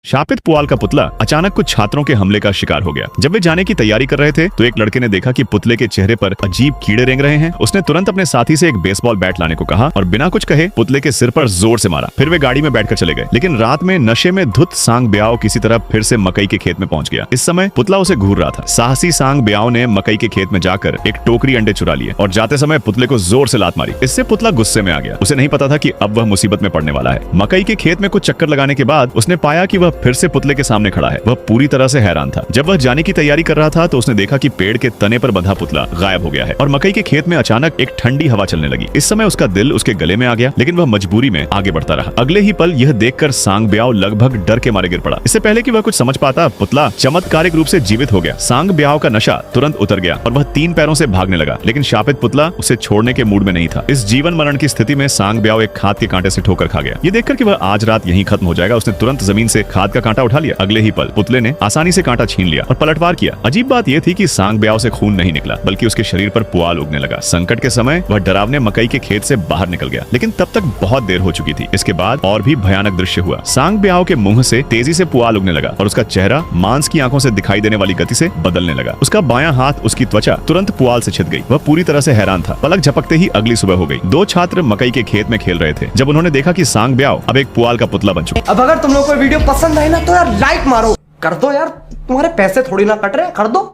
शापित पुआल का पुतला अचानक कुछ छात्रों के हमले का शिकार हो गया। जब वे जाने की तैयारी कर रहे थे तो एक लड़के ने देखा कि पुतले के चेहरे पर अजीब कीड़े रेंग रहे हैं। उसने तुरंत अपने साथी से एक बेसबॉल बैट लाने को कहा और बिना कुछ कहे पुतले के सिर पर जोर से मारा। फिर वे गाड़ी में बैठकर चले गए। लेकिन रात में नशे में धुत सांग ब्याओ किसी तरह फिर से मकई के खेत में पहुंच गया। इस समय पुतला उसे घूर रहा था। साहसी सांग ब्याओ ने मकई के खेत में जाकर एक टोकरी अंडे चुरा लिए और जाते समय पुतले को जोर से लात मारी। इससे पुतला गुस्से में आ गया। उसे नहीं पता था कि अब वह मुसीबत में पड़ने वाला है। मकई के खेत में कुछ चक्कर लगाने के बाद उसने पाया कि वह फिर से पुतले के सामने खड़ा है। वह पूरी तरह से हैरान था। जब वह जाने की तैयारी कर रहा था तो उसने देखा कि पेड़ के तने पर बंधा पुतला गायब हो गया है और मकई के खेत में अचानक एक ठंडी हवा चलने लगी। इस समय उसका दिल उसके गले में आ गया, लेकिन वह मजबूरी में आगे बढ़ता रहा। अगले ही पल यह देखकर सांग ब्याओ लगभग डर के मारे गिर पड़ा। इससे पहले कि वह कुछ समझ पाता, पुतला चमत्कारिक रूप से जीवित हो गया। सांग ब्याओ का नशा तुरंत उतर गया और वह 3 पैरों से भागने लगा। लेकिन शापित पुतला उसे छोड़ने के मूड में नहीं था। इस जीवन मरण की स्थिति में सांग ब्याओ एक खाद के कांटे से ठोकर खा गया। ये देखकर कि वह आज रात यहीं खत्म हो जाएगा, उसने तुरंत जमीन से खाद का कांटा उठा लिया। अगले ही पल पुतले ने आसानी से कांटा छीन लिया और पलटवार किया। अजीब बात यह थी कि सांग ब्याओ से खून नहीं निकला, बल्कि उसके शरीर पर पुआल उगने लगा। संकट के समय वह डरावने मकई के खेत से बाहर निकल गया, लेकिन तब तक बहुत देर हो चुकी थी। इसके बाद और भी भयानक दृश्य हुआ। सांग ब्याओ के मुंह से तेजी से पुआल उगने लगा और उसका चेहरा मांस की आंखों से दिखाई देने वाली गति से बदलने लगा। उसका बायां हाथ, उसकी त्वचा तुरंत पुआल से छिद गई। वह पूरी तरह से हैरान था। पलक झपकते ही अगली सुबह हो गई। 2 छात्र मकई के खेत में खेल रहे थे जब उन्होंने देखा कि सांग ब्याओ अब एक पुआल का पुतला बन चुका। अब अगर तुम लोग को वीडियो पसंद आए ना तो यार लाइक मारो, कर दो यार, तुम्हारे पैसे थोड़ी ना कट रहे, कर दो।